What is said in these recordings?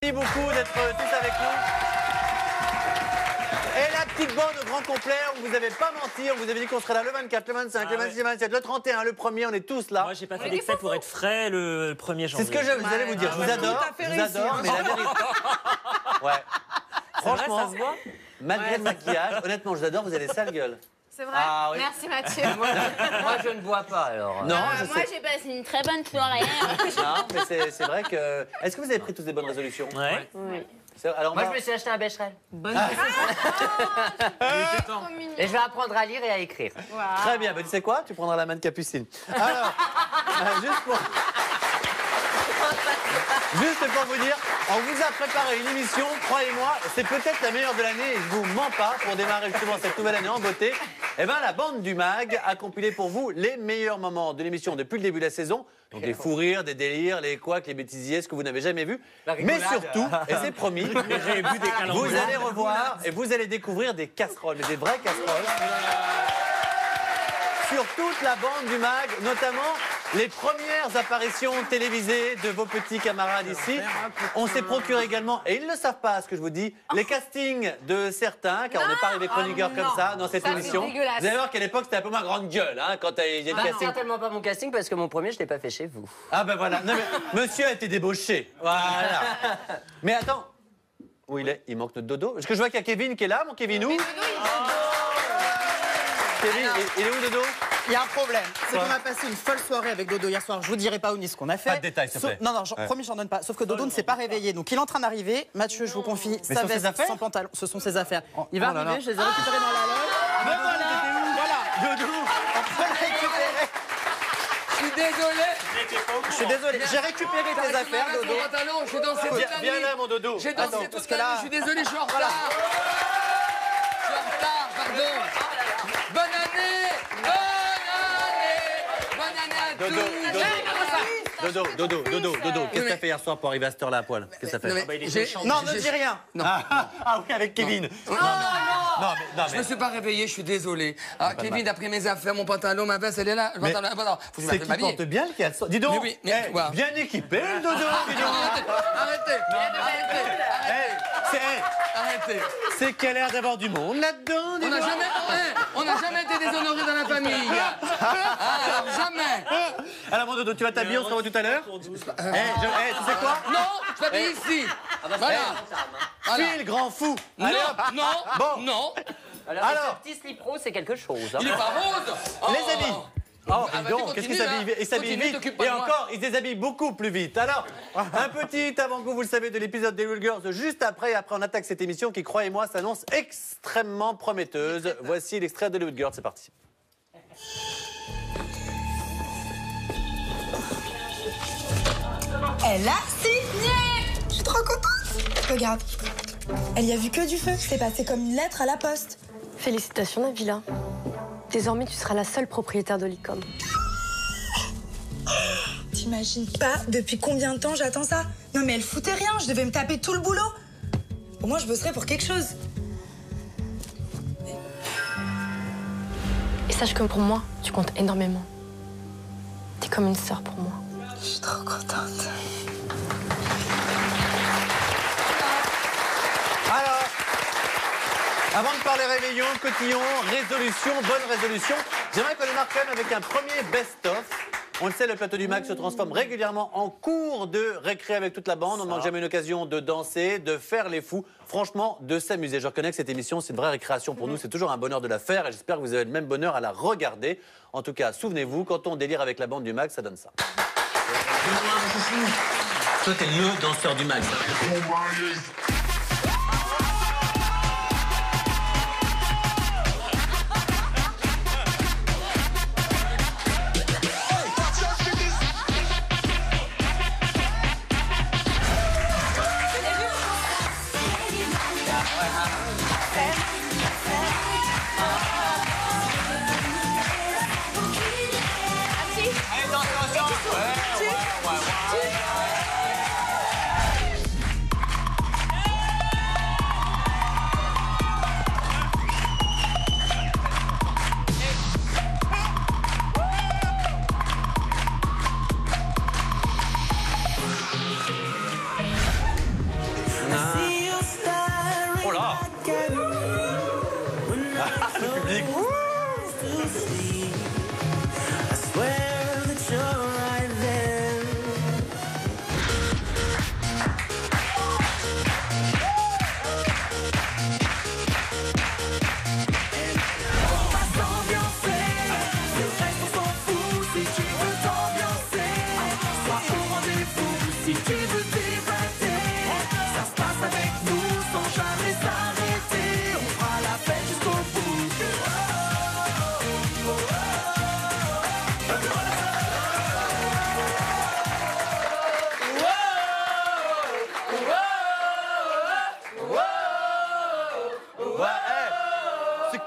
Merci beaucoup d'être tous avec nous. Et la petite bande au grand complet, on vous avait pas menti, on vous avait dit qu'on serait là le 24, le 25, le 26, le 27, le 31, le 1er, on est tous là. Moi, j'ai pas fait d'excès pour être frais le 1er janvier. C'est ce que vous allez vous dire, je vous adore, mais la vérité... Ouais. Franchement, vrai, ça se voit. Malgré le maquillage, honnêtement, je vous adore, vous avez sale gueule. C'est vrai. Ah, oui. Merci Mathieu. Moi, je ne bois pas alors. Non, moi j'ai passé une très bonne soirée. Non, mais c'est vrai que... Est-ce que vous avez pris toutes des bonnes résolutions? Ouais. Oui. Alors, Moi, je me suis acheté un Becherel. Bonne Et je vais apprendre à lire et à écrire. Très bien, tu sais quoi? Tu prendras la main de Capucine. Alors, juste pour vous dire, on vous a préparé une émission, croyez-moi, c'est peut-être la meilleure de l'année et je vous mens pas pour démarrer justement cette nouvelle année en beauté. Eh bien, la bande du MAG a compilé pour vous les meilleurs moments de l'émission depuis le début de la saison. Donc des fous rires, des délires, les couacs, les bêtisiers, ce que vous n'avez jamais vu. Mais surtout, et c'est promis, vous allez revoir et vous allez découvrir des casseroles, mais des vraies casseroles. Sur toute la bande du MAG, notamment les premières apparitions télévisées de vos petits camarades ici. On s'est procuré également, et ils ne le savent pas ce que je vous dis, les castings de certains, car on n'est pas arrivé chroniqueur comme ça dans cette émission. Vous allez voir qu'à l'époque c'était un peu moins grande gueule hein, quand il y a le casting. Certainement pas mon casting parce que mon premier je l'ai pas fait chez vous. Ah ben voilà, non, mais monsieur a été débauché. Voilà. Mais attends, où il est? Il manque notre dodo. Parce que je vois qu'il y a Kevin qui est là, mon Kevin où? Kevin, il est où Dodo? Il y a un problème, c'est qu'on a passé une folle soirée avec Dodo hier soir. Je vous dirai pas où ni ce qu'on a fait. Pas de détails, s'il te plaît. Non, promis, j'en donne pas. Sauf que Dodo ne s'est pas réveillé, donc il est en train d'arriver. Mathieu, je vous confie, sa veste, son pantalon, ce sont ses affaires. Il va arriver, je les ai récupérées dans la loge. Mais voilà, Dodo, Je suis désolé. Je suis désolé, j'ai récupéré tes affaires, Dodo. J'ai dansé toute la viens nuit. là, mon Dodo. J'ai dansé toute la nuit, je suis désolé, je suis en retard. Je suis en retard, pardon. Bonne année. Bonne année à tous. Dodo, qu'est-ce que t'as fait hier soir pour arriver à cette heure-là à poil? Qu'est-ce que t'as fait? Non, ne dis rien. Non. Ah oui, avec Kevin. Non, je me suis pas réveillé, je suis désolé. Ah, Kevin, d'après mes affaires, mon pantalon, ma veste, elle est là. Mais c'est qui porte bien le caleçon. Dis donc, bien équipé le Dodo. Arrêtez. C'est qu'elle a l'air d'avoir du monde là-dedans. On n'a jamais été déshonorés dans la famille. Alors, jamais. Alors mon Dodo, tu vas t'habiller, on se revoit tout à l'heure. Tu sais quoi? Non, je m'habille ici. Voilà. File, grand fou. Non, Allez, hop. Bon. non. Alors, ce petit slip rose, c'est quelque chose. Hein. Il est pas rose. Les habits. Oh, dis donc, qu'est-ce qu'ils s'habillent? Ils s'habillent Continue, vite. t'occupe pas Et de moi. encore, ils se déshabillent beaucoup plus vite. Alors, un petit avant-goût, vous le savez, de l'épisode des Real Girls juste après. Et après, on attaque cette émission qui, croyez-moi, s'annonce extrêmement prometteuse. Voici l'extrait de Hollywood Girls, c'est parti. Elle a signé! Je suis trop contente! Regarde, elle y a vu que du feu. C'est passé comme une lettre à la poste. Félicitations, Nabila. Désormais, tu seras la seule propriétaire de l'ICOM. T'imagines pas depuis combien de temps j'attends ça? Non mais elle foutait rien, je devais me taper tout le boulot. Au moins je bosserais pour quelque chose. Et sache que pour moi, tu comptes énormément. T'es comme une sœur pour moi. Je suis trop contente. Alors, avant de parler réveillon, cotillon, résolution, bonne résolution, j'aimerais qu'on démarre quand même avec un premier best-of. On le sait, le plateau du MAG se transforme régulièrement en cours de récré avec toute la bande. On ne manque jamais une occasion de danser, de faire les fous, franchement, de s'amuser. Je reconnais que cette émission, c'est une vraie récréation pour nous. C'est toujours un bonheur de la faire et j'espère que vous avez le même bonheur à la regarder. En tout cas, souvenez-vous, quand on délire avec la bande du MAG, ça donne ça. Toi, t'es le danseur du MAG.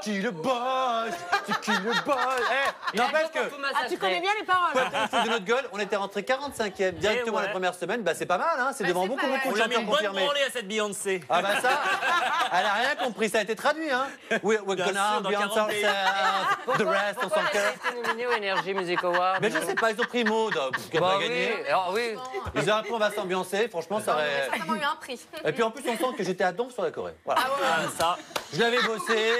qui le boss? C'est qui le boss? N'empêche que... tu connais bien les paroles. Pour le foot de notre gueule, on était rentré 45e directement la première semaine. Bah c'est pas mal, hein. C'est devant beaucoup de On l'a mis chanteurs une bonne confirmés. branlée à cette Beyoncé. Ah bah ça, elle a rien compris, ça a été traduit, hein. We're Bien gonna sûr, dans be on 40 pays. ourselves, the rest on Pourquoi s'en elle a cœur. été nominée au Energy Music Award? Mais je sais pas, ils ont pris Maud, qui a Bah pas oui, gagné. alors oui. Ils ont appris on va s'ambiancer, franchement ça aurait... Vraiment eu un prix. Et puis en plus on sent que j'étais à Donf sur la Corée. Voilà. Ça. Je l'avais bossé,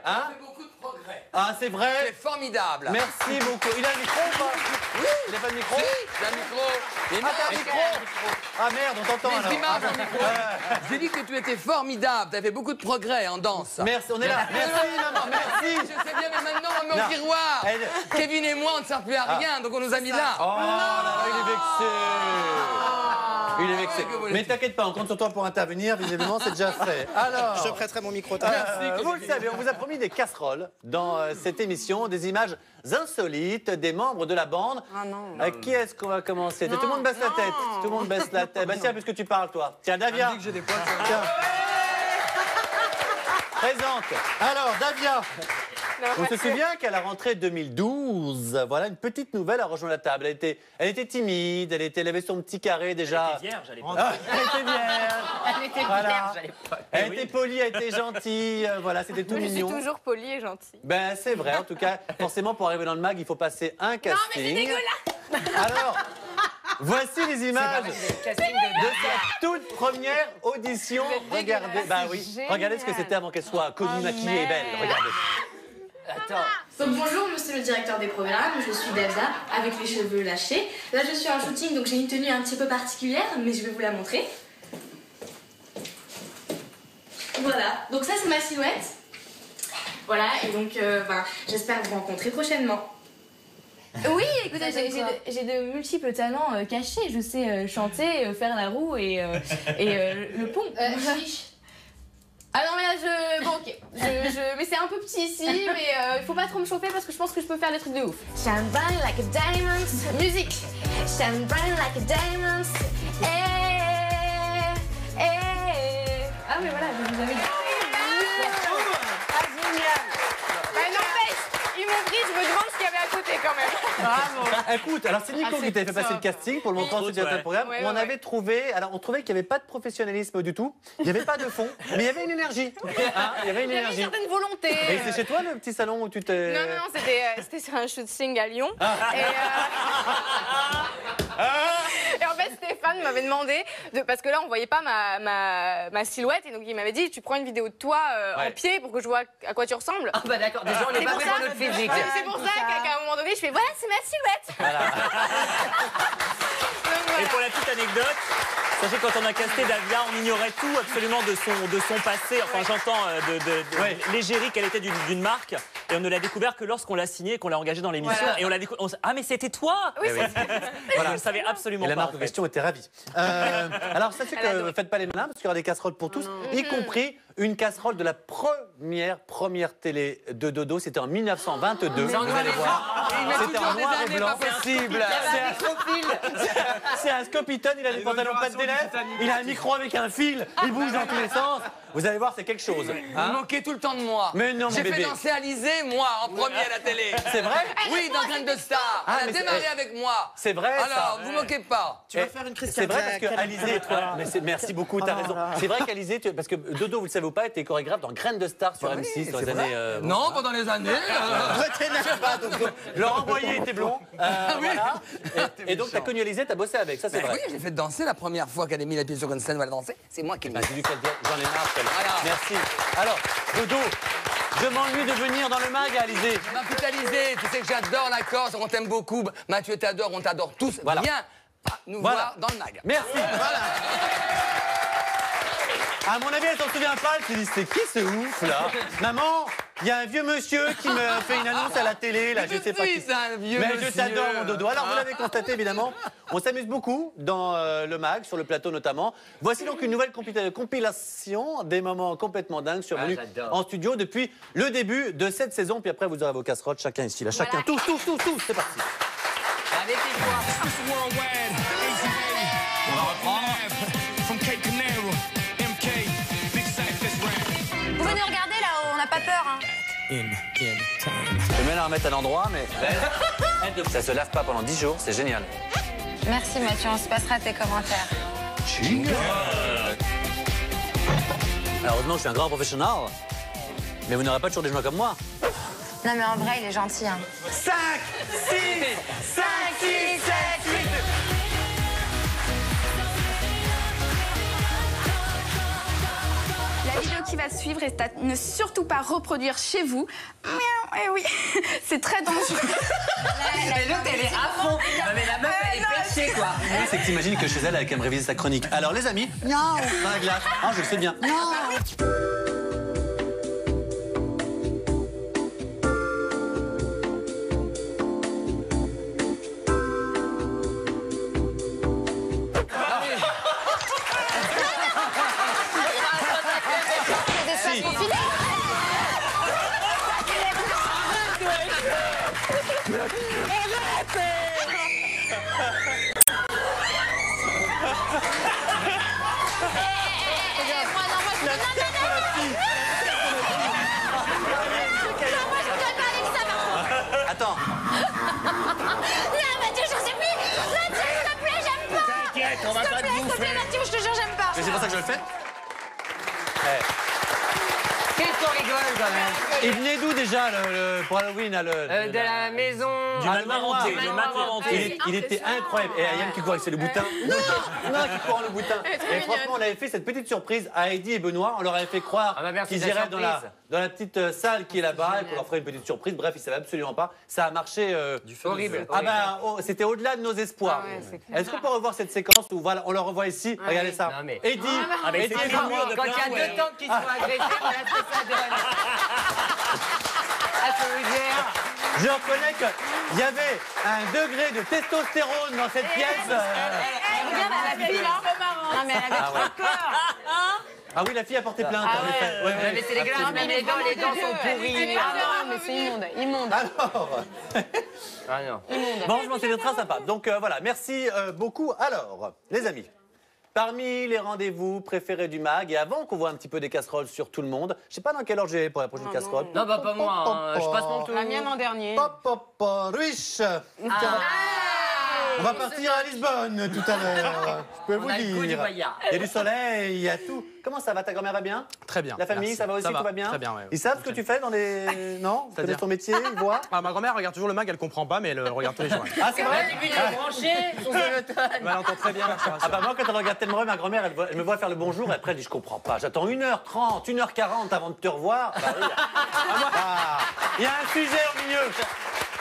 hein. Beaucoup de progrès. Ah c'est vrai. C'est formidable. Merci beaucoup. Il a un micro ou pas? Oui. Il a pas de micro? J'ai un micro. Ah t'as un micro? Ah merde, on t'entend alors. Les images en micro. J'ai dit que tu étais formidable. Tu as fait beaucoup de progrès en danse. Merci, on est là. Merci maman, merci. Je sais bien, mais maintenant on met Non. au tiroir. Elle- Kevin et moi, on ne sert plus à rien, donc on nous a mis là. Oh là là, il est vexé. Il est vexé. que vous voulez Mais t'inquiète pas, on compte sur toi pour intervenir. Visiblement, c'est déjà fait. Alors, Je prêterai mon micro. vous le savez, on vous a promis des casseroles dans cette émission, des images insolites des membres de la bande. Ah non. Qui est-ce qu'on va commencer? Tout le monde baisse la tête. Tout le monde baisse la tête. Bah tiens, puisque tu parles, toi. Tiens, Davia. J'ai des poils sur Tiens. Présente. Alors, Davia. On se souvient qu'à la rentrée 2012, voilà, une petite nouvelle a rejoint la table. Elle était timide, elle avait son petit carré déjà. Elle était vierge à l'époque. Elle était vierge. Elle était Voilà. vierge à l'époque. Elle était polie, elle était gentille. Voilà, c'était tout Je suis mignon. toujours polie et gentille. Ben c'est vrai. En tout cas, forcément pour arriver dans le mag, il faut passer un casting. mais c'est dégueulasse. Alors, voici les images Casting de sa toute première audition. Regardez, bah oui, génial. regardez ce que c'était avant qu'elle soit connue, maquillée et belle. Regardez. Attends. Donc bonjour monsieur le directeur des programmes, je suis Davia avec les cheveux lâchés. Là je suis en shooting donc j'ai une tenue un petit peu particulière mais je vais vous la montrer. Voilà, donc ça c'est ma silhouette. Voilà et donc j'espère vous rencontrer prochainement. Oui, écoutez, j'ai de multiples talents cachés. Je sais chanter, faire la roue et le pont. Chiche. Ah non, mais là, bon, ok. Mais c'est un peu petit ici, mais il faut pas trop me chauffer parce que je pense que je peux faire des trucs de ouf. Shine bright like a diamond. Musique. Shine bright like a diamond. Ah, mais voilà, je vous avais dit. Ah, génial. Bah, n'empêche, ils m'ont pris, je me demande ce qu'il y avait à côté quand même. Ah, écoute, alors c'est Nico qui t'avait fait passer le casting pour le montrer ensuite sur le programme. Ouais, où on ouais. avait trouvé, alors on trouvait qu'il n'y avait pas de professionnalisme du tout, il n'y avait pas de fond, mais il y avait une énergie. Hein, il y avait une Il y avait une énergie. certaine volonté. Et c'est chez toi le petit salon où tu t'es. Non, non, non, c'était sur un shooting à Lyon. Et en fait, Stéphane m'avait demandé, parce que là, on voyait pas ma silhouette, et donc il m'avait dit, tu prends une vidéo de toi Ouais. en pied pour que je vois à quoi tu ressembles. Ah bah d'accord, déjà on n'est C'est pas pour fait ça- pour notre physique. C'est pour ça qu'à un moment donné, je fais, voilà, c'est ma silhouette. Donc, Et pour la petite anecdote, sachez quand on a casté Davia, on ignorait tout absolument de son passé. Enfin, j'entends Ouais. l'égérie qu'elle était d'une marque. Et on ne l'a découvert que lorsqu'on l'a signé et qu'on l'a engagé dans l'émission. Voilà. Et on l'a découvert. Ah, mais c'était toi. Oui, Voilà, on ne savait absolument Et la pas. marque en en fait. question était ravie. Alors, sachez Elle que adore. faites pas les malins parce qu'il y aura des casseroles pour tous, y compris une casserole de la première télé de Dodo. C'était en 1922. Vous allez voir. C'était en noir et blanc. possible. C'est un Scopitone, il a des pantalons pas de d'élève, il a un micro avec un fil, il bouge dans tous les sens. Vous allez voir, c'est quelque chose. Vous Hein? manquez tout le temps de moi. Mais non, mon J'ai fait bébé. danser Alizé, moi, en premier à la télé. C'est vrai? Oui, dans Graines de Star. Ah, Elle mais a c'est- démarré avec moi. C'est vrai, ça. Alors, vous moquez pas. Tu vas faire une crise C'est vrai parce cardiaque. que Alizé, mais merci beaucoup, t'as raison. C'est vrai qu'Alizé, parce que Dodo, vous le savez ou pas, était chorégraphe dans Graines de Star sur M6 dans les années. Non, pendant les années. Ne t'énerve pas, Dodo. Laurent Boyer était blond. Voilà. Et donc, t'as connu Alizé, t'as bossé avec, ça c'est Ben vrai. oui, j'ai fait danser la première fois qu'elle a mis la pied sur une scène où elle a dansé. C'est moi qui l'ai Bah, mis. j'ai dû qu'elle dise, j'en ai marre. Voilà. Merci. Alors, Dodo, je m'ennuie de venir dans le mag, Alizé. Ma petite Alizé, tu sais que j'adore la Corse, on t'aime beaucoup. Mathieu t'adore, on t'adore tous. Voilà. Viens nous voir dans le mag. Merci. Voilà. À mon avis, elle s'en souvient pas. Elle se dit, c'est qui ce ouf là? Maman, il y a un vieux monsieur qui me fait une annonce à la télé là. Je sais pas qui. C'est un vieux Mais monsieur. je t'adore mon Dodo. Alors vous l'avez constaté évidemment, on s'amuse beaucoup dans le mag, sur le plateau notamment. Voici donc une nouvelle compilation des moments complètement dingues survenus j'adore. en studio depuis le début de cette saison. Puis après vous aurez vos casseroles, chacun ici là, chacun, tous, c'est parti. Avec les voix. Vous venez regarder là, on n'a pas peur. Hein. Je vais même la remettre à l'endroit, mais ça se lave pas pendant 10 jours, c'est génial. Merci Mathieu, on se passera tes commentaires. Alors, heureusement que je suis un grand professionnel, mais vous n'aurez pas toujours des gens comme moi. Non mais en vrai, il est gentil. Hein. 5, 6, 5, 6, 7, 8. La vidéo qui va suivre est à ne surtout pas reproduire chez vous. Eh oui, c'est très dangereux. Mais l'autre, elle est à fond. Non, mais la meuf, elle est perchée, quoi. Oui, c'est que t'imagines que chez elle, elle va me réviser sa chronique. Alors, les amis, non, dans la glace. Ah, je le sais bien. Non. Attends. Non, Mathieu, j'en sais plus. Mathieu, s'il te plaît, j'aime pas. T'inquiète, on va pas te S'il te bouffer. plaît, Mathieu, je te jure, j'aime pas. Mais c'est pour ça que je le fais. Qu'est-ce qu'on rigole, quand même? Il venait d'où déjà pour Halloween De la maison... Du manoir hanté. Il était incroyable. Et Ayam qui court avec le boutin. Non, qui court le boutin. Et franchement, on avait fait cette petite surprise à Heidi et Benoît. On leur avait fait croire qu'ils iraient dans la petite salle qui est là-bas et qu'on leur ferait une petite surprise. Bref, ils ne savaient absolument pas. Ça a marché horrible. Ah ben, c'était au-delà de nos espoirs. Est-ce qu'on peut revoir cette séquence où voilà, on le revoit ici? Regardez ça. Heidi, quand il y a 2 tanks qui sont agressés, voilà ce que ça donne. Ah, je veux dire. Je reconnais qu'il y avait un degré de testostérone dans cette pièce. Regarde, elle avait trop marrant. Non, mais elle avait trop peur. Ah oui, la fille a porté plainte, en effet. Mais c'est dégueulasse, même les dents sont pourries. Ah non, mais c'est immonde, immonde. Alors Ah non. Franchement, c'était très sympa. Donc voilà, merci beaucoup. Alors, les amis, parmi les rendez-vous préférés du MAG, et avant qu'on voit un petit peu des casseroles sur tout le monde, je sais pas dans quelle ordre j'ai pour la prochaine casserole. Non, bah pas moi, je passe mon tour. La mienne en dernier. Ruich. On va partir à Lisbonne tout à l'heure. Je peux vous dire. Il y a du soleil, il y a tout. Comment ça va? Ta grand-mère va bien? Très bien. La famille, merci. ça va aussi, tout va bien? Très bien, ouais. Ils savent ce que tu fais dans les... Non? Tu connais ton métier, ils voient? Ah, ma grand-mère regarde toujours le MAG, elle comprend pas, mais elle regarde tous les jours. Ah, c'est vrai? Tu peux brancher son téléphone. Elle entend très bien. Ah bah moi, quand elle regarde tellement ma grand-mère, elle me voit faire le bonjour, et après elle dit je comprends pas. J'attends 1h30, 1h40 avant de te revoir. Bah oui. Il y a un sujet au milieu.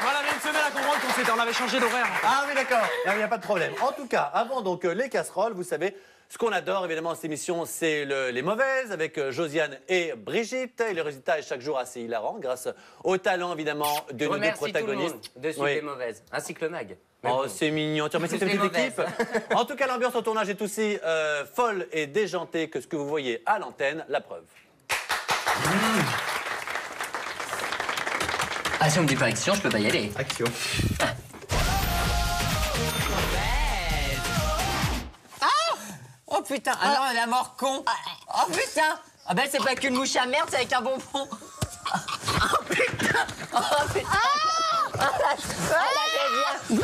Moi, elle avait une semaine à comprendre on avait changé d'horaire. Ah oui, d'accord. Il n'y a pas de problème. En tout cas, avant donc les casseroles, vous savez, ce qu'on adore évidemment dans cette émission, c'est les mauvaises avec Josiane et Brigitte. Et le résultat est chaque jour assez hilarant grâce au talent évidemment de nos deux protagonistes. Tout le monde de suivre les mauvaises, ainsi que le MAG. Oh, c'est mignon. Tu remercies cette petite équipe. En tout cas, l'ambiance au tournage est aussi folle et déjantée que ce que vous voyez à l'antenne. La preuve. Ah, si on me dit pas action, je peux pas y aller. Action. Oh putain, ah non, la mort con. Oh putain. Ah ben c'est pas qu'une mouche à merde, c'est avec un bonbon. Oh putain. Oh putain. Ah là, je bien.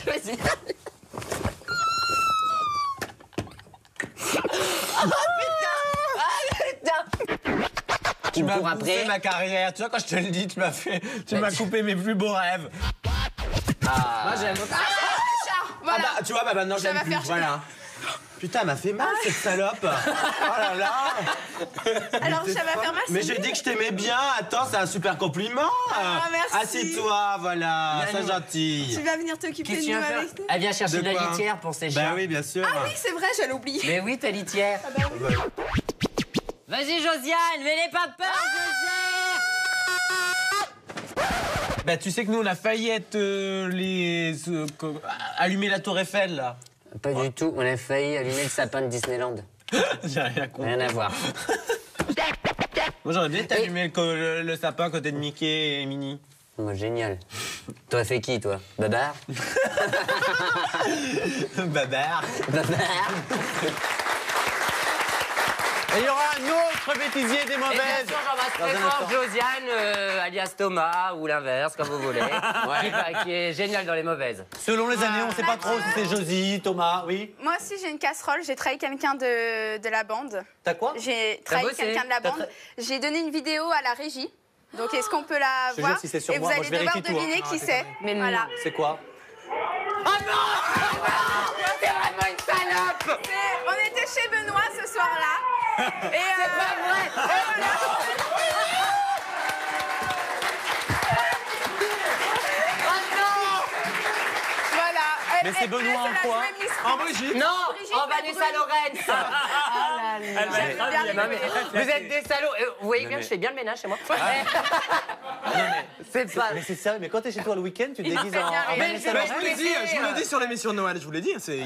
Je me suis... Oh putain. Ah putain. Tu m'as bouffé ma carrière. Tu vois, quand je te le dis, tu m'as coupé mes plus beaux rêves. Moi, j'aime. Voilà. Ah bah, tu vois, bah maintenant, j'aime plus. Voilà. Putain, elle m'a fait mal, cette salope. Oh là là. Alors, ça va faire mal. Mais j'ai dit que je t'aimais bien. Attends, c'est un super compliment. Ah, merci. Assieds-toi, voilà. Sois gentil. Tu vas venir t'occuper de nous avec nous? Elle vient chercher de la litière pour ses chats. Bah oui, bien sûr. Ah oui, c'est vrai, j'allais oublier. Mais oui, ta litière. Ah bah oui. Vas-y, Josiane, mais n'aie pas peur, Josiane. Bah, tu sais que nous, on a failli être allumer la tour Eiffel, là. Pas du tout, on a failli allumer le sapin de Disneyland. J'ai rien compris. Rien à voir. Moi, j'aurais bien allumé le sapin à côté de Mickey et Minnie. Moi, génial. T'aurais fait qui, toi? Babar? Babar. Babar. Et il y aura un autre notre bêtisier des Et mauvaises. bien sûr, j'embrasse très Dans un fort instant. Josiane, alias Thomas, ou l'inverse, comme vous voulez, qui est génial dans les mauvaises. Selon les années, on ne sait pas trop si c'est Josie, Thomas, oui. Moi aussi, j'ai une casserole. J'ai trahi quelqu'un de la bande. T'as quoi? J'ai T'as trahi bossé. quelqu'un de la bande. J'ai donné une vidéo à la régie. Donc, est-ce qu'on peut la Je te voir? jure, si c'est sur et moi, vous moi, allez je devoir vérifie tout, hein. deviner qui c'est. Mais voilà. C'est quoi? Oh non! C'est vraiment une salope! On était chez Benoît ce soir-là. Et C'est pas vrai! voilà. Mais c'est Benoît en quoi? En Brigitte. Non, en Vanessa Lorenz. Elle va être ravie, elle va être Vous êtes des salauds. Vous voyez bien que je fais bien le ménage chez moi. C'est pas. Mais c'est sérieux, mais quand t'es chez toi le week-end, tu te déguises en Vanessa Mais Lorenz? je vous le dis sur l'émission de Noël, je vous l'ai dit. C'est...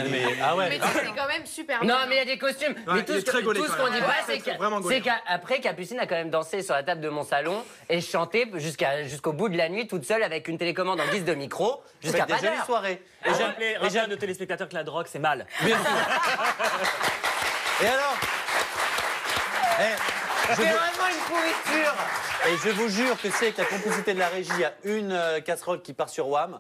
Ah ouais. Mais c'est quand même super Non, bien. mais il y a des costumes. Ouais, Mais tout il est ce très gaulé tout quand ce qu'on même. dit Ouais, pas, c'est vraiment gaulé. c'est qu'après, Capucine a quand même dansé sur la table de mon salon et chanté jusqu'au bout de la nuit toute seule avec une télécommande en guise de micro jusqu'à Des pas jolies d'heure. soirées. Et rappelez à nos téléspectateurs que la drogue, c'est mal. Bien sûr. Et alors C'est vraiment une pourriture. Et je vous jure que c'est avec la complicité de la régie, il y a une casserole qui part sur WAM.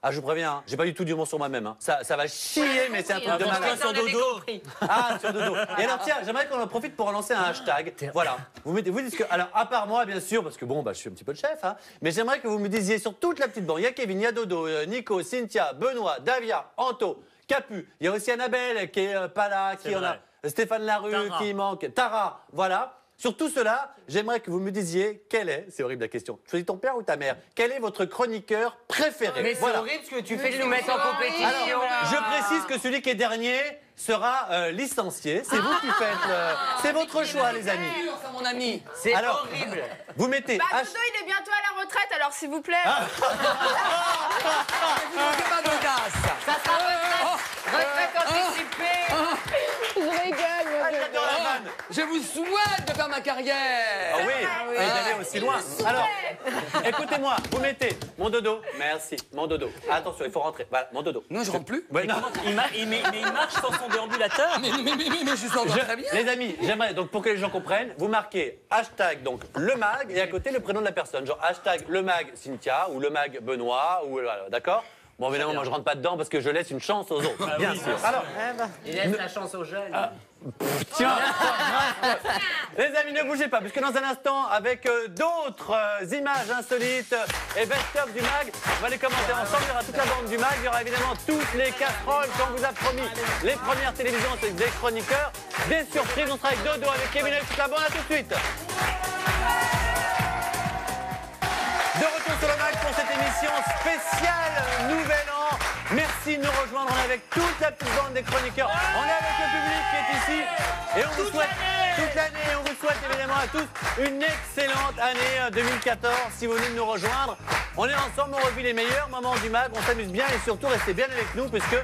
Ah, je vous préviens, hein, j'ai pas du tout d'humour sur moi-même. Hein. Ça va chier, mais c'est un truc de malade. sur dodo. Ah, sur dodo. Et alors, tiens, j'aimerais qu'on en profite pour relancer un hashtag. Voilà. Vous dites que. Alors, à part moi, bien sûr, parce que bon, bah, je suis un petit peu le chef, hein, mais j'aimerais que vous me disiez sur toute la petite bande. Il y a Kevin, il y a Dodo, Nico, Cynthia, Benoît, Davia, Anto, Capu. Il y a aussi Annabelle qui est pas là, qui C'est en a. vrai. Stéphane Larue Tara. qui manque. Tara, voilà. Sur tout cela, j'aimerais que vous me disiez quel est, c'est horrible la question, choisis ton père ou ta mère, quel est votre chroniqueur préféré? Mais c'est Voilà. horrible ce que tu fais de nous mettre en compétition. Alors, je précise que celui qui est dernier sera licencié. C'est vous qui faites. C'est votre choix, les amis. Mon ami, c'est Alors, horrible. vous mettez. Bah, Dodo, il est bientôt à la retraite, alors s'il vous plaît. pas d'audace. Ça sera retraite anticipée. Je rigole, moi. J'adore la vanne. Je vous souhaite de faire ma carrière. Ah oui, et d'aller aussi loin. Alors, écoutez-moi, vous mettez mon dodo. Merci, mon dodo. Attention, il faut rentrer. Voilà, mon dodo. Non, je rentre plus. Ouais, non. Il marche sur son déambulateur. Mais je sens très bien. Les amis, j'aimerais, donc pour que les gens comprennent, vous marquez hashtag donc le mag et à côté le prénom de la personne. Genre hashtag le mag Cynthia ou le mag Benoît ou voilà, d'accord? Bon, évidemment, moi je rentre pas dedans parce que je laisse une chance aux autres. Bien sûr. Alors, Il laisse la chance aux jeunes. tiens, les amis, ne bougez pas, puisque dans un instant, avec d'autres images insolites et best-of du mag, on va les commenter ensemble. Il y aura toute la bande du mag, il y aura évidemment toutes les casseroles qu'on vous a promis, les premières télévisions avec des chroniqueurs, des surprises. On sera avec Dodo, avec Kevin, avec toute la bande. À tout de suite. De retour sur le mag pour cette émission spéciale Nouvel An. Merci de nous rejoindre. On est avec toute la petite bande des chroniqueurs. On est avec le public qui est ici. Et on vous souhaite toute l'année. On vous souhaite évidemment à tous une excellente année 2014 si vous venez de nous rejoindre. On est ensemble, on revit les meilleurs moments du mag. On s'amuse bien et surtout restez bien avec nous puisque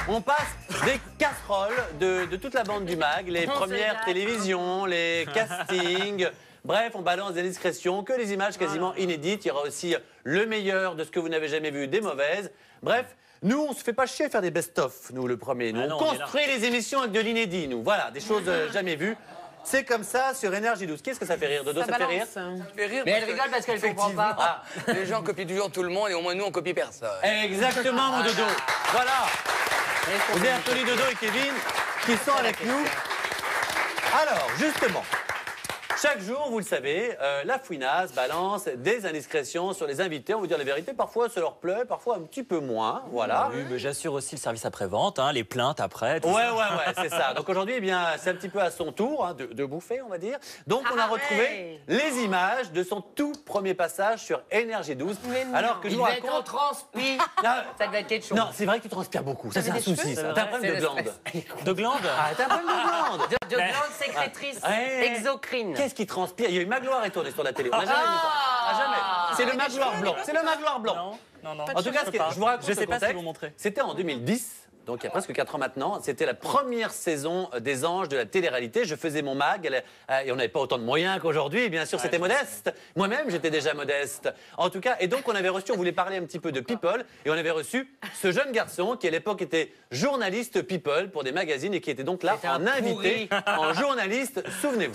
on passe des casseroles de toute la bande du mag. Les premières télévisions, les castings. Bref, on balance des discrétions, que les images quasiment inédites. Il y aura aussi le meilleur de ce que vous n'avez jamais vu, des mauvaises. Bref, nous, on se fait pas chier à faire des best-of, nous, le premier. Nous, non, on on est là. construit les émissions avec de l'inédit, nous. Voilà, des choses jamais vues. C'est comme ça sur Énergie 12. Qu'est-ce que ça fait rire, Dodo? Ça te fait rire? Ça me fait rire Mais elle parce que, rigole parce qu'elle comprend pas. Ah, les gens copient toujours tout le monde et au moins nous on copie personne. exactement, mon Dodo. Voilà. Vous avez Anthony, Dodo et Kevin qui sont avec nous. Alors, justement, chaque jour, vous le savez, la fouinasse balance des indiscrétions sur les invités. On va vous dire la vérité, parfois ça leur plaît, parfois un petit peu moins. Voilà. Oui, mais j'assure aussi le service après-vente, hein, les plaintes après. Tout Ouais, ça. c'est ça. Donc aujourd'hui, eh bien, c'est un petit peu à son tour hein, de bouffer, on va dire. Donc on a retrouvé les images de son tout premier passage sur Énergie 12. Alors que je Il vous va être en raconte. transpi. Ah, Ça devait être quelque chose. non, c'est vrai que tu transpires beaucoup. Ça, c'est un souci. ça. T'as un problème de C'est glande. De glande. Ah, t'as un problème de glande. De glande sécrétrice Ouais. exocrine. Qu'est-ce qui transpire? Il y a eu Magloire et tourné sur la télé. On n'a jamais vu ça. Ah, jamais. C'est le Magloire blanc. C'est le Magloire blanc. Non. En tout cas, je vous raconte Je sais le pas contexte. s'ils vont montrer. C'était en 2010. Donc il y a presque 4 ans maintenant, c'était la première saison des Anges de la télé-réalité. Je faisais mon mag et on n'avait pas autant de moyens qu'aujourd'hui. Bien sûr, c'était modeste. Moi-même, j'étais déjà modeste. En tout cas, et donc on avait reçu, on voulait parler un petit peu de People et on avait reçu ce jeune garçon qui à l'époque était journaliste People pour des magazines et qui était donc là C'était un en invité, pourri. en journaliste. Souvenez-vous.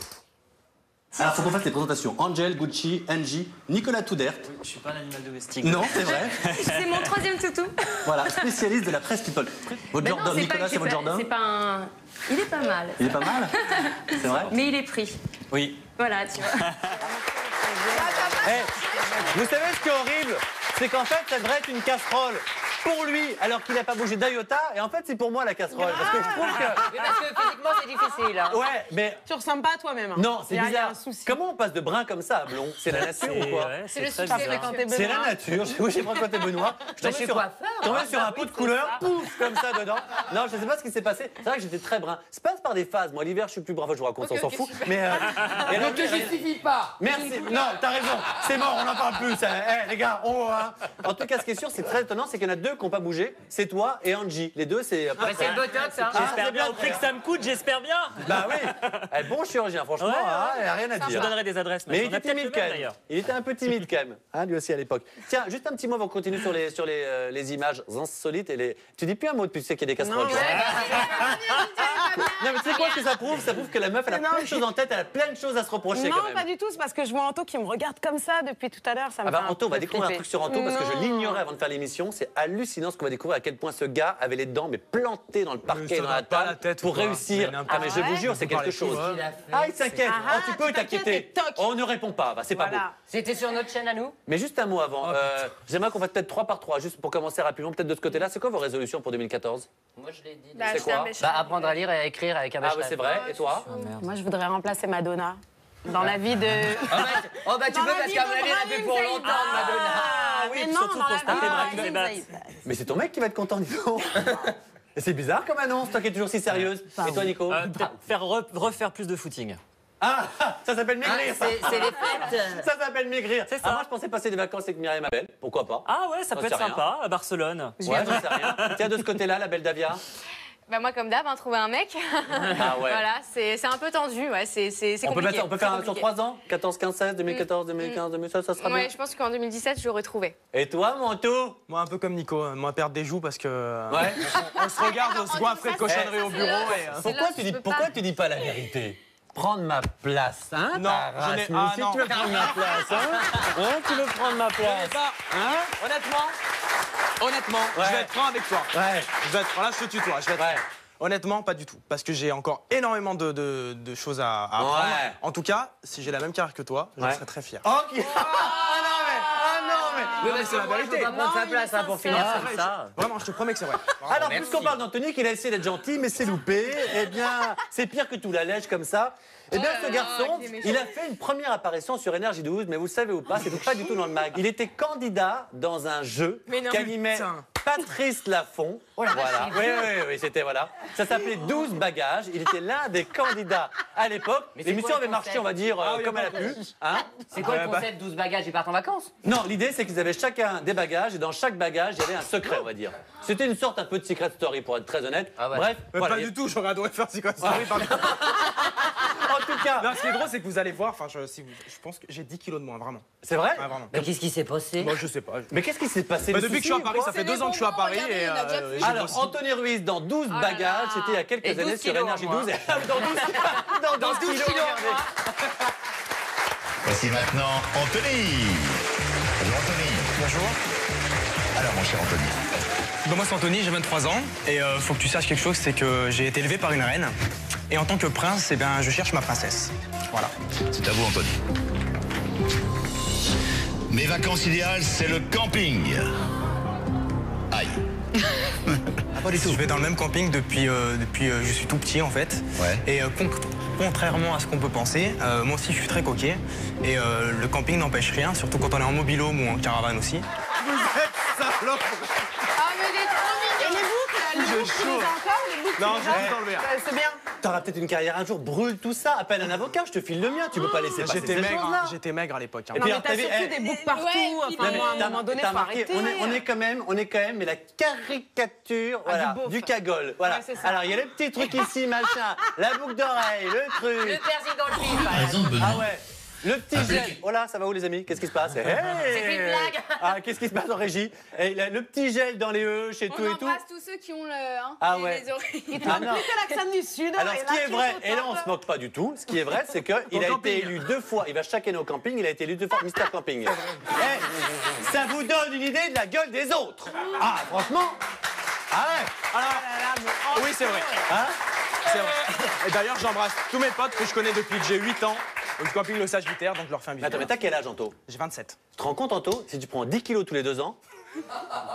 Alors, faut qu'on fasse les présentations. Angel, Gucci, Angie, Nicolas Toudert. Je suis pas un animal domestique. Non, c'est vrai. C'est mon troisième toutou. Voilà, spécialiste de la presse people. Votre Mais Jordan, non, Nicolas, c'est votre Jordan. C'est pas un... Il est pas mal. Il est pas mal. C'est vrai. Mais il est pris. Oui. Voilà, tu vois. Vous savez ce qui est horrible? C'est qu'en fait, ça devrait être une casserole pour lui, alors qu'il n'a pas bougé d'iota. Et en fait, c'est pour moi la casserole. Parce que je trouve que... Mais parce que physiquement, c'est difficile. Hein. Ouais, mais... Tu ressembles pas à toi-même. Hein. Non, c'est Il y a bizarre. un souci. Comment on passe de brun comme ça à blond? C'est la nature ou quoi? Ouais, C'est le très succès bizarre. C'est la nature. Oui, j'ai fréquenté Benoît. Je tombais sur un pot de couleur, pouf, comme ça dedans. Non, je ne sais pas ce qui s'est passé. C'est vrai que j'étais très brun. Ça passe par des phases. Moi, l'hiver, je suis plus brun. Enfin, je vous raconte, on s'en fout. super. Mais. Ne te justifie pas. Merci. Non, t'as raison. C'est mort, on n'en parle plus. Les gars, hein. En tout cas, ce qui est sûr, c'est très étonnant, c'est qu'il y en a deux qui n'ont pas bougé. C'est toi et Angie. Les deux, c'est. C'est le botox, hein. J'espère bien, au prix que ça me coûte, j'espère bien. Bah oui. Bon chirurgien, franchement, Ouais, il n'y a rien à Je dire. donnerai des adresses. Mais il On a était peut-être timide le quand même, même. d'ailleurs. Il était un peu timide quand même, hein, lui aussi à l'époque. Tiens, juste un petit mot avant qu'on continue sur les images insolites et les. Tu dis plus un mot depuis qu'il y a des casseroles. Non, Non, mais tu sais quoi que ça prouve? Ça prouve que la meuf, elle a plein de choses en tête, elle a plein de choses à se reprocher quand Non, même. pas du tout. C'est parce que je vois Anto qui me regarde comme ça depuis tout à l'heure. Ça me Ah bah fait un Anto, on va peu découvrir un flipper. truc sur Anto parce que je Non. l'ignorais avant de faire l'émission. C'est hallucinant ce qu'on va découvrir à quel point ce gars avait les dents mais plantées dans le parquet, ça dans va la pas table la tête, pour quoi. réussir. Mais Ah mais je vous jure, c'est quelque parlez chose. quoi Ah, il s'inquiète. Ah, Oh, tu peux tu t'inquiètes t'inquiéter. et toc. On ne répond pas. Bah, c'est pas beau. Voilà. C'était sur notre chaîne à nous. Mais juste un mot avant. Oh, J'aimerais qu'on fasse peut-être 3 par 3, juste pour commencer rapidement, peut-être de ce côté-là. C'est quoi vos résolutions pour 2014? Moi, je l'ai dit. Bah, C'est quoi? Bah, apprendre à lire et à écrire avec un Ah, bachelor. ouais, c'est vrai. Et toi? Moi, je voudrais remplacer Madonna dans la vie de. Oh bah tu Dans peux la parce vie qu'à de mon avis, elle a fait pour Brahim longtemps, Zaïd. Madonna. Ah oui, mais puis non, surtout dans pour la se taper vie de Brahim Brahim Zaïd. Zaïd. Mais c'est ton mec qui va être content, dis donc. Et c'est bizarre comme annonce, toi qui es toujours si sérieuse. Et toi, Nico? Peut-être refaire plus de footing. Ah, ça s'appelle maigrir. ça. C'est les fêtes. Ça s'appelle maigrir. C'est ça. Ah, moi, je pensais passer des vacances avec Myriam Abel. Pourquoi pas? Ah ouais, ça J'en peut être sais rien. sympa, à Barcelone. Ouais, j'en sais rien. Tiens, de ce côté-là, la belle Davia. Bah moi comme d'hab, trouver un mec. Ah ouais. Voilà, c'est un peu tendu, ouais, c'est On peut, compliqué. on peut faire un sur 3 ans? 14, 15, 16, 2014, 2015, 2016, ça sera Ouais, bien. je pense qu'en 2017, j'aurais trouvé. Et toi, Manteau? Moi, un peu comme Nico, moi, perdre des joues parce que. Ouais. On se regarde, on se goinfrer de cochonneries au bureau et. Pourquoi tu dis pas la vérité? Prendre ma place, hein? Non, ta je race, n'ai- mais ah, si non. tu veux prendre ma place, hein? Tu veux prendre ma place? Honnêtement, Ouais. je vais être franc avec toi. Ouais. Je vais être franc, là, je te tutoie. Je vais être Ouais. franc. Honnêtement, pas du tout. Parce que j'ai encore énormément de choses à apprendre. Ouais. En tout cas, si j'ai la même carrière que toi, je Ouais. serais très fier. Oh, qui... Ah non, mais... Oui, parce que la vérité. Je peux pas prendre sa place hein, pour finir comme ça. Vraiment, je te promets que c'est vrai. Alors, puisqu'on parle d'Anthony, qu'il a essayé d'être gentil, mais c'est loupé, eh bien, c'est pire que tout, la lèche comme ça. Eh bien, ce garçon, il a fait une première apparition sur Énergie 12, mais vous le savez ou pas, c'était pas du tout dans le mag. Il était candidat dans un jeu qu'animait Patrice Laffont. Voilà. Oui, c'était voilà. Ça s'appelait 12 bagages. Il était l'un des candidats à l'époque. L'émission avait marché, on va dire, comme elle a pu. Hein? C'est quoi le concept 12 bagages, ils partent en vacances? Non, l'idée c'est qu'ils avaient chacun des bagages et dans chaque bagage il y avait un secret, on va dire. C'était une sorte un peu de secret story pour être très honnête. Ah ouais. Bref, voilà. Pas du tout, j'aurais adoré faire Secret Story. pardon. En tout cas, Non, ce qui est drôle, c'est que vous allez voir, je pense que j'ai 10 kilos de moins, vraiment. c'est vrai. Ouais, vraiment. Mais qu'est-ce qui s'est passé? Moi, je sais pas. Mais qu'est-ce qui s'est passé Bah, le depuis que je suis à souci, Paris, ou ça quoi fait 2 ans que je suis à Paris et j'ai Alors, grossi. Anthony Ruiz dans 12 bagages, c'était il y a quelques Et 12 années sur kilos, Énergie moi. 12. Dans 12 kilos, regardez. Voici maintenant Anthony. Bonjour Anthony. Bonjour. Alors mon cher Anthony. Bah, moi, c'est Anthony, j'ai 23 ans. Et faut que tu saches quelque chose, c'est que j'ai été élevé par une reine. Et en tant que prince, eh bien, je cherche ma princesse. Voilà. C'est à vous Anthony. Mes vacances idéales, c'est le camping. Aïe. Ah, pas du tout. Je vais dans le même camping depuis je suis tout petit en fait. Ouais. Et contrairement à ce qu'on peut penser, moi aussi je suis très coquet. Et le camping n'empêche rien, surtout quand on est en mobil-home ou en caravane aussi. Vous êtes salope. Ah, mais il est trop mignon. Et les boucles, les boucles, tu les as encore, les boucles, Non, tu les j'ai as tout enlevé. C'est bien. T'auras peut-être une carrière un jour, brûle tout ça, appelle un avocat, je te file le mien, tu peux pas laisser passer J'étais ces maigre, choses-là. j'étais maigre à l'époque. hein. Et Non, puis, mais t'as t'as vu, surtout eh, des boucles partout. Non, Enfin, mais bon, à un t'as- moment donné, t'as faut remarqué, arrêter. on est quand même, mais la caricature voilà, du beauf. du cagole. Voilà. Ouais, c'est ça. Alors il y a le petit truc ici, machin, la boucle d'oreille, le truc. Le persil dans le film, par Par exemple. exemple, Benoît. Ah ouais. le petit gel. Oh là, ça va où les amis? Qu'est-ce qui se passe? C'est une blague. Ah, qu'est-ce qui se passe en régie? Et le petit gel dans les chez tout et tout. On embrasse tous ceux qui ont Ah ouais. les oreilles. Il te manque plus que l'accent du Sud. Alors, ce qui est vrai, et là on se moque pas du tout, ce qui est vrai, c'est qu'il a été élu 2 fois, il va chaque année au camping, il a été élu 2 fois Mister Camping. Eh, ça vous donne une idée de la gueule des autres. Ah, franchement. Ah ouais. Alors, oui, c'est vrai. Hein? C'est vrai. Et d'ailleurs, j'embrasse tous mes potes que je connais depuis que j'ai 8 ans au camping Le Sagittaire, donc je leur fais un bisou. Attends, mais t'as quel âge, Anto? J'ai 27. Tu te rends compte, Anto, si tu prends 10 kilos tous les 2 ans,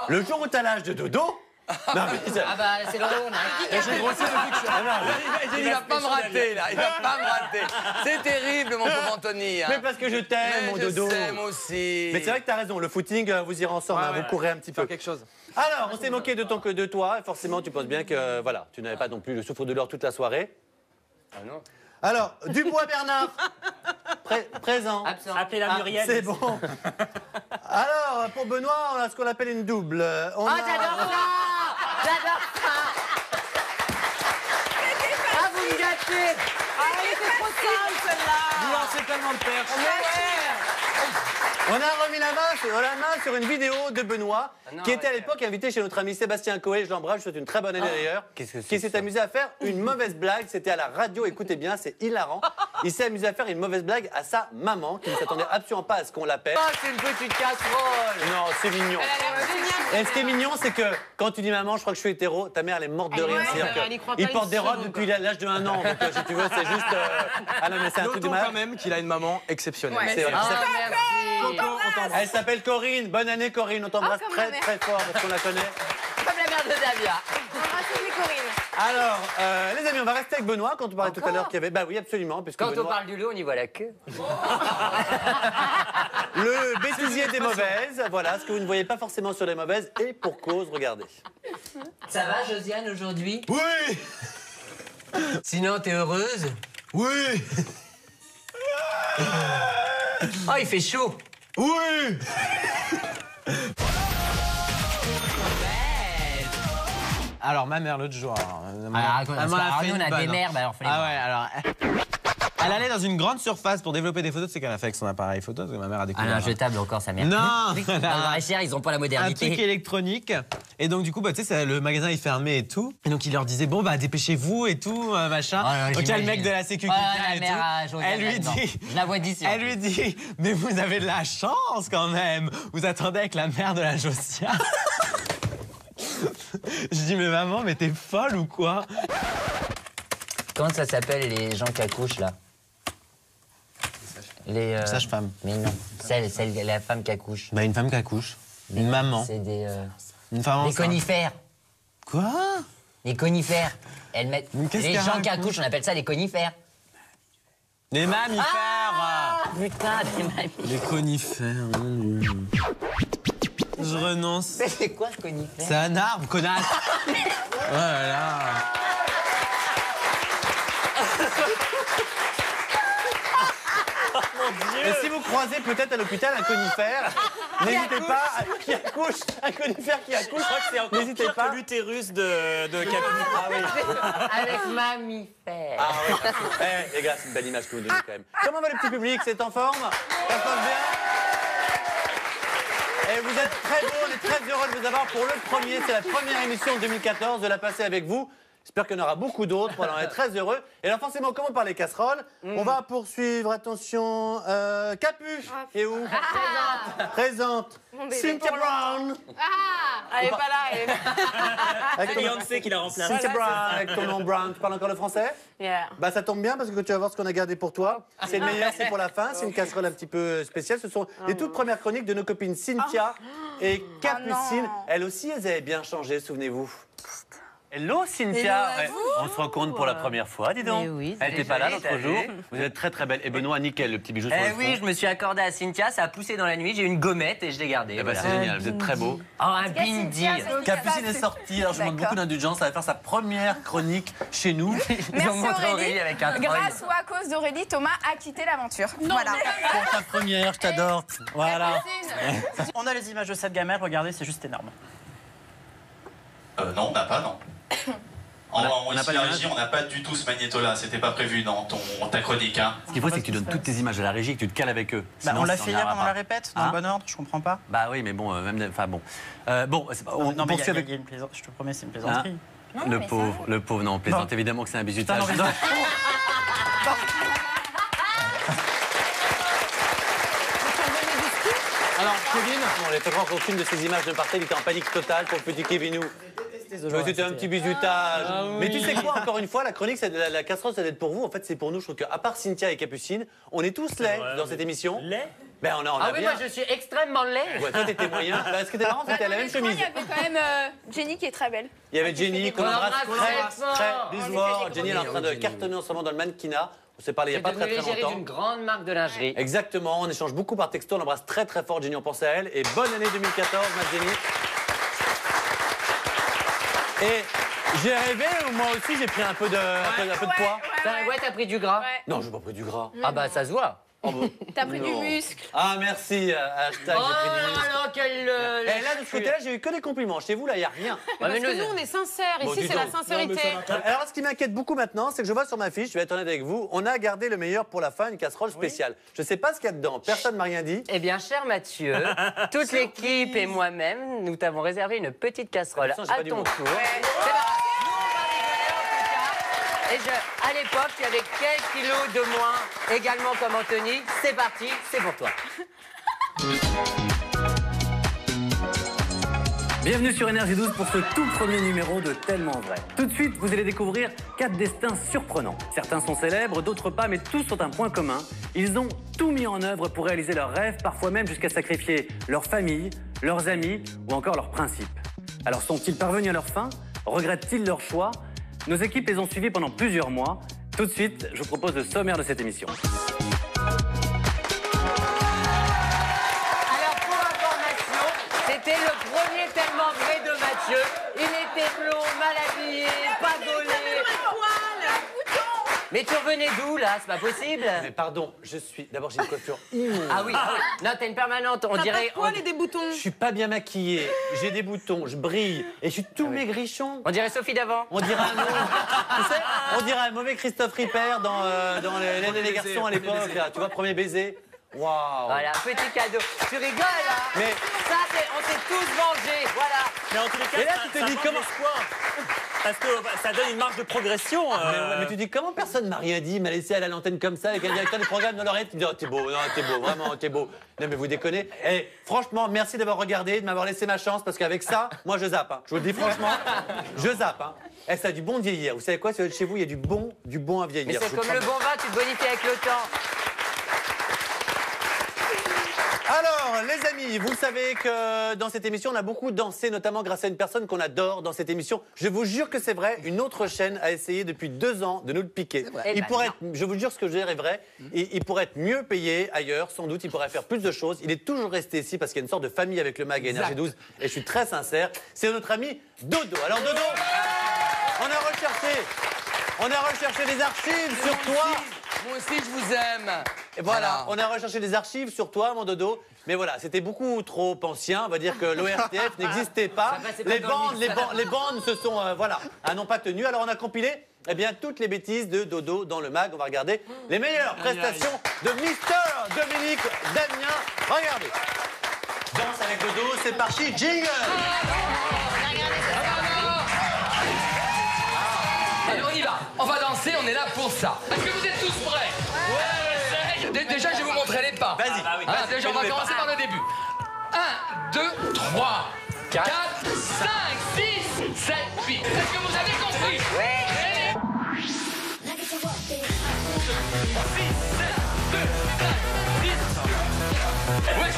le jour où t'as l'âge de dodo. Non, mais Ah bah, c'est le on a un J'ai grossi depuis que je suis... Il va pas me rater, là. Il va pas me rater. C'est terrible, mon pauvre Anthony. Mais parce que je t'aime, mon dodo. Je t'aime aussi. Mais c'est vrai que t'as raison, le footing, vous irez ensemble, hein, vous courez un petit peu. quelque chose. Alors, on s'est moqué de toi, et forcément, tu penses bien que, voilà, tu n'avais pas non plus le souffre-douleur toute la soirée. Ah non. Alors, Dubois Bernard, présent. Appelez la Muriel. C'est bon. Alors, pour Benoît, on a ce qu'on appelle une double. Oh, j'adore ça! J'adore ça! Ah, vous me gâtez! Ah, elle était trop simple, celle-là. Vous lancez tellement de perches. On a remis la main sur une vidéo de Benoît, qui était à l'époque invité chez notre ami Sébastien Coé, je l'embrasse, je souhaite une très bonne année d'ailleurs, qui s'est amusé à faire une mauvaise blague, c'était à la radio, écoutez bien, c'est hilarant. Il s'est amusé à faire une mauvaise blague à sa maman, qui ne s'attendait absolument pas à ce qu'on l'appelle. Ah, c'est une petite casserole. Non, c'est mignon. Et ce qui est mignon, c'est que quand tu dis maman, je crois que je suis hétéro, ta mère elle est morte de rire. Il porte des robes depuis l'âge de 1 an, donc si tu veux, c'est juste. Ah non, mais c'est un truc de Notons mal. quand même qu'il a une maman exceptionnelle. C'est vrai. merci. Elle s'appelle Corinne. Bonne année, Corinne. On t'embrasse très très fort parce qu'on la connaît. Comme la mère de Davia. Embrassez Corinne. Alors, les amis, on va rester avec Benoît. Quand on parlait tout à l'heure qu'il y avait. Bah oui, absolument. Puisque Quand Benoît... on parle du loup, on y voit la queue. Le bêtisier des mauvaises. Voilà, ce que vous ne voyez pas forcément sur les mauvaises. Et pour cause, regardez. Ça va, Josiane, aujourd'hui? Oui. Sinon, t'es heureuse? Oui. Oh, il fait chaud. Oui. Alors, ma mère, l'autre jour... Nous, on a des mères, bah alors fallait voir. Ouais, alors... Elle allait dans une grande surface pour développer des photos. C'est qu'elle a fait avec son appareil photo, parce que ma mère a découvert... Ah non, jetable encore, sa mère. Non. Non, cher, ils ont pas la Un modernité. truc électronique. Et donc, du coup, bah, tu sais, le magasin est fermé et tout. Et donc, il leur disait, bon, bah, dépêchez-vous et tout, machin. Oh là, donc, il y a le mec de la sécu qui vient et tout. Elle lui dit... Je la vois d'ici. Elle lui dit, mais vous avez de la chance quand même. Vous attendez avec la mère de la Josia. Je dis, mais maman, mais t'es folle ou quoi? Comment ça s'appelle les gens qui accouchent là? Les sages-femmes. Mais non, la femme qui accouche. Bah, une femme qui accouche. Une maman. C'est des. Une femme des enceinte. conifères. Quoi? Les conifères. Elles mettent. Les gens qui accouchent, on appelle ça des conifères. Les mammifères. Ah, putain, des mammifères. Les conifères. Je renonce. Mais c'est quoi ce conifère? C'est un arbre, connasse. Voilà. Et si vous croisez peut-être à l'hôpital un conifère, n'hésitez pas, qui accouche, un conifère qui accouche, Je crois que c'est encore n'hésitez pire pas. que l'utérus de Capu. Ah oui. Avec mammifère. Ah oui. Eh, les gars, c'est une belle image que vous donnez quand même. Comment va le petit public? C'est en forme? Ça se passe bien? Et vous êtes très beau, on est très heureux de vous avoir pour le premier. C'est la première émission de 2014, de la passer avec vous. J'espère qu'il y en aura beaucoup d'autres, voilà, on est très heureux. Et alors forcément, comme on parle des casseroles, on va poursuivre, attention, Capu, qui est où? Présente. Cynthia Brown. Ah, elle est pas là, elle est Avec C'est ton- Beyoncé qui la remplace. Cynthia Brown, avec ton nom Brown. Tu parles encore le français? Yeah. Bah ça tombe bien parce que tu vas voir ce qu'on a gardé pour toi. C'est le meilleur, c'est pour la fin. C'est une casserole un petit peu spéciale. Ce sont les toutes premières chroniques de nos copines Cynthia et Capucine. Elles aussi, elles avaient bien changé, souvenez-vous. Hello Cynthia. Hello à vous. On se rencontre pour la première fois, dis donc. Mais oui, Elle c'est n'était pas là joli, l'autre t'as jour. vu. Vous êtes très très belle. Et Benoît, nickel, le petit bijou sur le front. Oui, je me suis accordé à Cynthia, ça a poussé dans la nuit, j'ai eu une gommette et je l'ai gardée. Eh ben, voilà. c'est génial, vous êtes très beau. Oh, un bindi. Capucine est sortie, alors je demande beaucoup d'indulgence. Elle va faire sa première chronique chez nous. Ils ont montré Aurélie avec un troll. Grâce ou à cause d'Aurélie, Thomas a quitté l'aventure. Voilà. Pour ta première, je t'adore. Voilà. On a les images de cette gamelle, regardez, c'est juste énorme. Non, on n'a pas, non. En synergie, on n'a pas du tout ce magnéto-là. C'était pas prévu dans ta chronique. Hein. Ce qu'il faut, c'est que tu donnes toutes tes images à la régie, que tu te cales avec eux. Bah, on l'a fait hier pendant la répète, dans le bon ordre, je comprends pas. Bah oui, mais bon, même. Enfin bon. Non, mais il y a une plaisanterie. Je te promets, c'est une plaisanterie. Le pauvre, non, on plaisante évidemment que c'est un bizutage. Alors, Kevin, on les fait croire qu'aucune de ces images ne partait, il était en panique totale pour le petit Kevinou. C'était un petit bizutage. Mais tu sais quoi, encore une fois, la chronique, la casserole, ça doit être pour vous. En fait, c'est pour nous. Je trouve qu'à part Cynthia et Capucine, on est tous laids dans cette émission. Laid? Ben, on a oui, moi je suis extrêmement laid. Ouais, toi, t'étais moyen. Ce qui était marrant, c'était la même chemise. Il y avait quand même Jenny qui est très belle. Il y avait Jenny qu'on embrasse très fort. Jenny, elle est en train de cartonner en ce moment dans le mannequinat. On s'est parlé il n'y a pas très longtemps. C'est une grande marque de lingerie. Exactement, on échange beaucoup par texto, on embrasse très fort Jenny, on pense à elle. Et bonne année 2014, ma Jenny. Et j'ai rêvé, moi aussi j'ai pris un peu de poids. Ouais, t'as pris du gras. Non, je n'ai pas pris du gras. Ah bah ça se voit. T'as pris du muscle. Ah merci, hashtag j'ai pris du muscle. Non, quel... Et là, de ce côté-là, j'ai eu que des compliments. Chez vous, là, il n'y a rien. Parce que nous, on est sincères. Ici, c'est la sincérité. Alors, ce qui m'inquiète beaucoup maintenant, c'est que je vois sur ma fiche, je vais être honnête avec vous, on a gardé le meilleur pour la fin, une casserole spéciale. Je ne sais pas ce qu'il y a dedans. Personne ne m'a rien dit. Eh bien, cher Mathieu, toute l'équipe et moi-même, nous t'avons réservé une petite casserole à ton tour. Et à l'époque, il y avait quelques kilos de moins, également comme Anthony. C'est parti, c'est pour toi. Bienvenue sur Énergie 12 pour ce tout premier numéro de Tellement Vrai. Tout de suite, vous allez découvrir 4 destins surprenants. Certains sont célèbres, d'autres pas, mais tous ont un point commun. Ils ont tout mis en œuvre pour réaliser leurs rêves, parfois même jusqu'à sacrifier leur famille, leurs amis ou encore leurs principes. Alors sont-ils parvenus à leur fin? Regrettent-ils leur choix? Nos équipes les ont suivis pendant plusieurs mois. Tout de suite, je vous propose le sommaire de cette émission. Alors, pour information, c'était le premier Tellement Vrai de Mathieu. Il était blond, mal habillé, pas gaulé. Mais tu revenais d'où, là? C'est pas possible. Mais pardon, d'abord, j'ai une coiffure immonde. Ah oui, non, t'as une permanente, on dirait... T'as pas de poils et des boutons. Je suis pas bien maquillée, j'ai des boutons, je brille, et je suis tout maigrichon. On dirait Sophie d'avant. On dirait on dirait un mauvais Christophe Ripper dans L'aîné des garçons à l'époque, tu vois, premier baiser. Waouh. Voilà, petit cadeau. Tu rigoles, hein? Mais ça, on s'est tous vengés, voilà. Mais en tous les cas, et là, tu te dis comment... Parce que ça donne une marge de progression. Mais tu dis comment personne m'a rien dit, m'a laissé à l'antenne comme ça avec un directeur du programme dans l'oreille qui me dit oh, t'es beau, non, t'es beau, vraiment, t'es beau. Non mais vous déconnez. Et franchement, merci d'avoir regardé, de m'avoir laissé ma chance parce qu'avec ça, moi je zappe. Hein. Je vous le dis franchement, je zappe. Hein. Et ça a du bon vieillir. Vous savez quoi, chez vous, il y a du bon à vieillir. Mais c'est comme le bon vin, tu te bonifies avec le temps. Alors, les amis, vous savez que dans cette émission, on a beaucoup dansé, notamment grâce à une personne qu'on adore dans cette émission. Je vous jure que c'est vrai, une autre chaîne a essayé depuis 2 ans de nous le piquer. Je vous jure ce que je dis est vrai, il pourrait être mieux payé ailleurs, sans doute, il pourrait faire plus de choses. Il est toujours resté ici parce qu'il y a une sorte de famille avec le MAG et Énergie 12, et je suis très sincère. C'est notre ami Dodo. Alors Dodo, on a recherché des archives sur toi. Moi aussi, je vous aime. Et voilà, on a recherché des archives sur toi, mon Dodo. Mais voilà, c'était beaucoup trop ancien. On va dire que l'ORTF n'existait pas. Les bandes se sont, n'ont pas tenu. Alors on a compilé toutes les bêtises de Dodo dans le MAG. On va regarder les meilleures prestations de Mister Dominique Damien. Regardez. Danse avec Dodo, c'est parti, jingle. Allez, on y va. On va danser, on est là pour ça. Est-ce que vous êtes tous prêts? Ouais. Déjà, je vais vous montrer les pas. Vas-y. Déjà, on va commencer par le début. 1, 2, 3, 4, 5, 6, 7, 8. Est-ce que vous avez compris? Oui. 6, 7, 2, 5, 10. Wesh.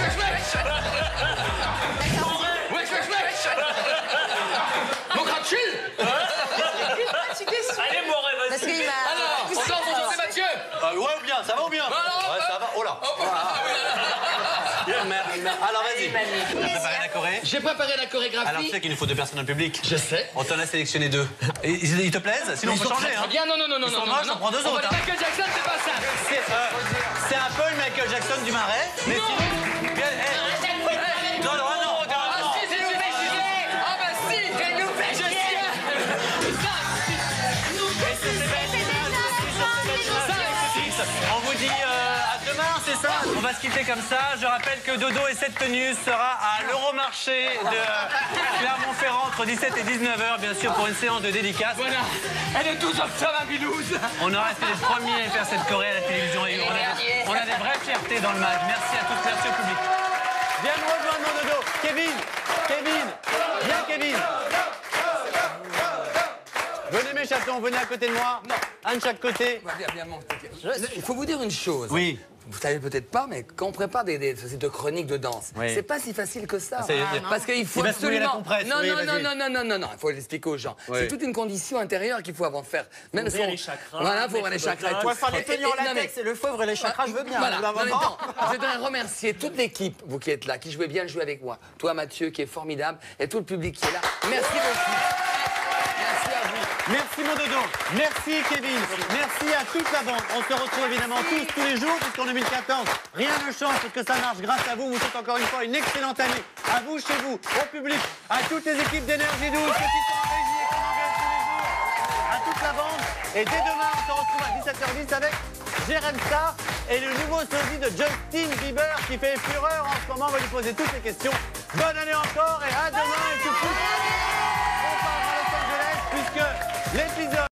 Mon crâne chill. Allez, mon rêve, parce qu'il m'a... Alors, on danse, c'est Mathieu. Ouais, bien, ça va ou bien? Ouais, ça va. Oh là. Alors, vas-y. T'as préparé la choré? J'ai préparé la chorégraphie. Alors, tu sais qu'il nous faut 2 personnes en public. Je sais. On t'en a sélectionné 2. Et ils te plaisent? Sinon, on peut changer. Très bien, non. Ils sont moches, on prend 2 autres. Michael Jackson, c'est pas ça. C'est un peu le Michael Jackson du Marais. Mais sinon... Non. Ah bah si, je suis... On vous dit à demain, c'est ça? On va se quitter comme ça. Je rappelle que Dodo et cette tenue sera à l'Euromarché de Clermont-Ferrand entre 17 et 19h, bien sûr, pour une séance de dédicace. Voilà, elle est toujours ça, ma bilouse. On aurait été les premiers à faire cette choré à la télévision. Et on a des vraies fiertés dans le match. Merci à toutes, merci au public. Viens nous rejoindre, mon Dodo. Kevin, viens, Kevin. Venez mes chatons, venez à côté de moi. Non. Un de chaque côté. Il faut vous dire une chose. Oui. Vous savez peut-être pas, mais quand on prépare des de chroniques de danse, c'est pas si facile que ça. Parce qu'il faut absolument... Non, il faut l'expliquer aux gens. C'est toute une condition intérieure qu'il faut avant de faire. Même si les chakras. Voilà, faut voir les chakras. On va faire les tenues en latex et le fauve et les chakras, je veux bien. Voilà. Je voudrais remercier toute l'équipe, vous qui êtes là, qui jouez bien le jeu avec moi. Toi, Mathieu, qui est formidable, et tout le public qui est là. Merci beaucoup. Merci à vous. Merci mon Dodo, merci Kevin, merci à toute la bande. On se retrouve évidemment tous les jours puisqu'en 2014, rien ne change parce que ça marche grâce à vous. Vous souhaite encore une fois une excellente année. À vous, chez vous, au public, à toutes les équipes d'Énergie 12, ceux qui sont en régie et qui m'engueulent tous les jours, à toute la bande. Et dès demain, on se retrouve à 17h10 avec Jérém Star et le nouveau sosie de Justin Bieber qui fait fureur en ce moment. On va lui poser toutes les questions. Bonne année encore et à demain et tout de suite. On part à Los Angeles puisque l'épisode